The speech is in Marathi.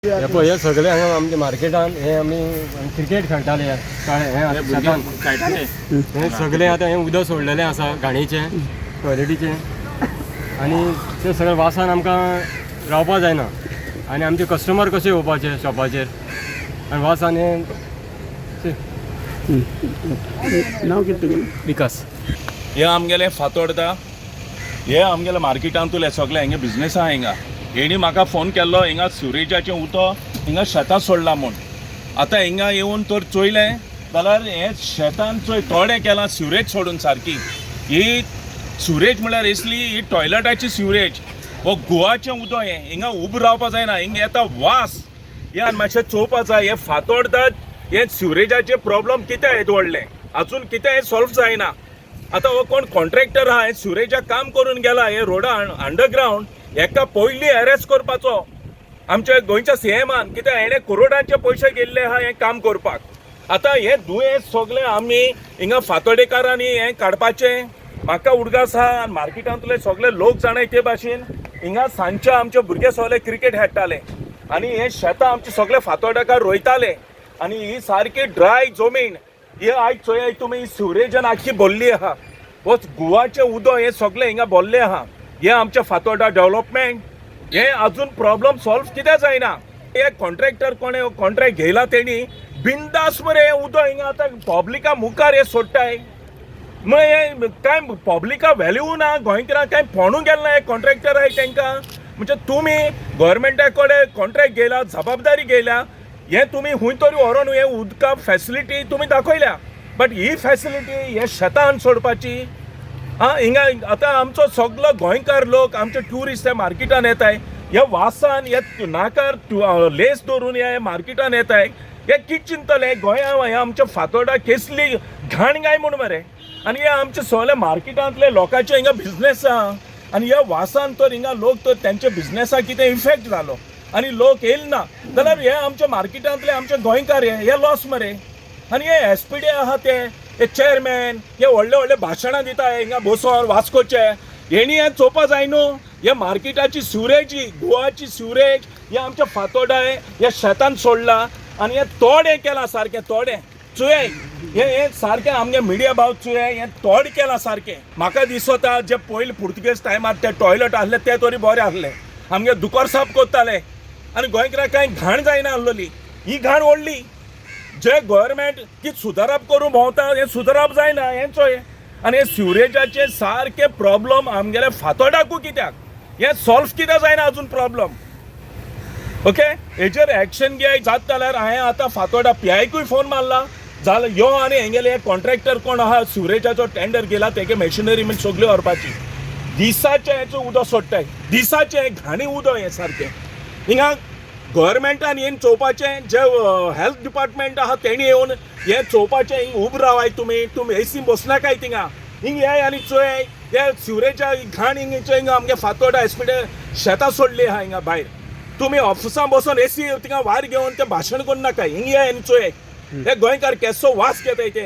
हे सगळे हांगा आमच्या मार्केटान हे आमी क्रिकेट खेळटाले हे सगळे आतां हे उदक सोडलेलें आसा घाणीचें टॉयलेटीचें आनी ते सगळे वासान आमकां रावपा जायना आनी आमचे कस्टमर कशे येवपाचे शॉपाचेर आनी वासान हे नांव कितें तुगेलें? विकास हे आमगेले फातोडता हे आमगेले मार्केटांतले सगळे हिंगा बिजनेस आहा हिंगा हेणी म्हाका फोन केल्लो हिंगा सुरेजाचें उदो हिंगा शेतां सोडलां म्हूण आतां हिंगा येवन तर चोयलें जाल्यार हे शेतान चोय थोडें केलां सिवरेज सोडून सारकी ही सिवरेज म्हळ्यार असली ही टॉयलेटाची सिवरेज हो गुवाचें उदो हें हिंगा उबें रावपा जायना हिंगा येता वास हे मातशें चोवपा जाय हे फातोडतात हे सिवरेजाचे प्रॉब्लम कितें आहेत व्हडले अजून कितें हे सॉल्व जायना आतां हो कोण कॉन्ट्रॅक्टर आहा हे सिवरेजाक काम करून गेला हे रोडा अंडरग्रावंड हेका पयलीं अरेस्ट करपाचो आमच्या गोंयच्या सीएमान कित्याक हेणे करोडांचे पयशे गेल्ले आहा हें काम करपाक आतां हे दुयेंस सगळें आमी हिंगा फातोडेकारांनी हें काडपाचें म्हाका उडगास आहा आनी मार्केटांतले सगळे लोक जाणाय ते भाशेन हिंगा सांजचे आमचे भुरगे सगळे क्रिकेट खेळटाले आनी हे शेतां आमचे सगळे फातोडेकार रोयताले आनी ही सारकी ड्राय जमीन हे आयज चोय तुमी सिवरेजान आख्खी भरली आहा हो गुवाचें उदक हे सगळें हिंगा भरलें आहा हे आमचे फातोडा डेव्हलपमेंट हे अजून प्रॉब्लेम सॉल्व कित्याक जायना हे कॉन्ट्रॅक्टर कोणे कॉन्ट्रॅक्ट घेयला तेणी बिंदास मरे हे उदक हिंगा आतां पब्लिका मुखार हे सोडटाय म्हळ्यार हे कांय पब्लिका व्हॅल्यू ना गोंयकारांक कांय फोणू गेल ना हे कॉन्ट्रॅक्टर आहाय तांकां म्हणजे तुमी गोवोरमेंटा कडेन कॉन्ट्रॅक्ट घेयला जबाबदारी घेयल्या हे तुमी खूंय तरी व्हरोन हे उदका फॅसिलिटी तुमी दाखयल्या बट ही फॅसिलिटी हे शेतान सोडपाची हिंगा आतां आमचो सगळो गोंयकार लोक आमचे ट्युरिस्ट हे मार्केटान येताय हे वासान हे नाकार लेस धरून हे मार्केटान येताय हे कितें चिंतले गोंया हे आमच्या फातोडा केसली घाण गाय म्हूण मरे आनी हे आमचे सगळे मार्केटांतले लोकांचे हिंगा बिजनेस आहा आनी ह्या वासान तर हिंगा लोक तर तेंचे बिजनेसाक कितें इफेक्ट जालो आनी लोक येयले ना जाल्यार हे आमच्या मार्केटांतले आमचे गोंयकार हे लॉस मरे आनी हे SPD आहा ते चेअरमॅन हे व्हडले व्हडले भाशणां दिता हिंगा बसोन वास्कोचे हेणी हे चोवपा जाय न्हू हे मार्केटाची सिवरेज गोवाची सिवरेज हे आमच्या फातोडा हे शेतान सोडला आनी हे तोड हे केला सारकें तोडे चुये हे सारकें आमगे मिडिया भाव चुये हे तोड केला सारकें म्हाका दिसता जे पयलीं पुर्तुगेज टायमार ते टॉयलेट आसले ते तरी बरे आसले आमगे दुकोर साफ कोत्ताले आनी गोंयकारांक कांय घाण जायना आसलोली ही घाण व्हडली जे गव्हर्मेंट कितें सुदारप करून भोंवता हें सुदारप जायना हें चोय आनी हे सिवरेजाचे सारके प्रॉब्लम आमगेले फातोडाकू कित्याक हें सॉल्व कित्याक जायना अजून प्रॉब्लम ओके हेचेर एक्शन घे जाता जाल्यार हांवें आतां फातोडा PIकूय फोन मारला जाल्यार यो आनी हेंगेले कॉन्ट्रॅक्टर कोण आहा सिवरेजाचो टेंडर गेला तेगे मॅशिनरी बीन सगळी व्हरपाची दिसाचें हेचें उदक सोडटाय दिसाचें घाणी उदक हें सारकें हिंगा गव्हर्मेंटान येवन चोवपाचें जे हेल्थ डिपार्टमेंट आहा तेणी येवन हें चोवपाचें हिंग उबें रावाय तुमी AC बसना काय थिंगा हिंग ये आनी चोय हे सिवरेजा घाण हिंगा आमगे फातोडा SPD शेतां सोडली आहा हिंगा भायर तुमी ऑफिसां बसून AC थिंगा वायर घेवन ते भाशण करून नाका हिंग ये आनी चोय हे गोंयकार केसो वास घेताय ते